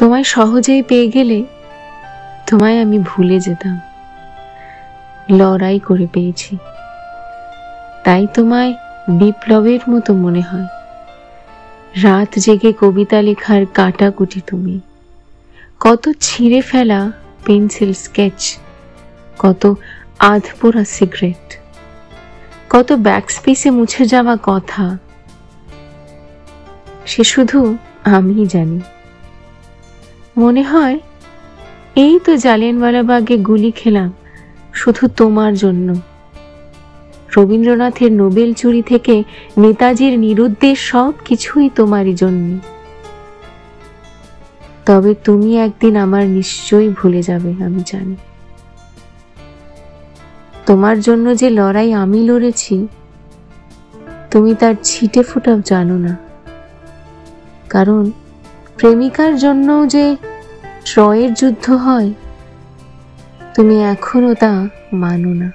তোমায় সহজেই পেয়ে গেলে তোমায় আমি ভুলে যেতাম। লড়াই করে পেয়েছি, তাই তোমায় বিপ্লবের মতো মনে হয়। রাত জেগে কবিতা লেখার কাটাকুটি তুমি, কত ছিঁড়ে ফেলা পেন্সিল স্কেচ, কত আধপোড়া সিগারেট, কত ব্যাকস্পেসে মুছে যাওয়া কথা, সে শুধু আমিই জানি। মনে হয় এই তো জালিয়ানওয়ালাবাগে গুলি খেলাম শুধু তোমার জন্য। রবীন্দ্রনাথের নোবেল চুরি থেকে নেতাজির নিরুদ্দেশ সব কিছুই তোমারই জন্য। তবে তুমি একদিন আমার নিশ্চয়ই ভুলে যাবে, আমি জানি। তোমার জন্য যে লড়াই আমি লড়েছি, তুমি তার ছিটে ফোঁটাও জানো না। কারণ প্রেমিকার জন্য যে ট্রয়ের যুদ্ধ হয়, তুমি এখনো তা মানো না।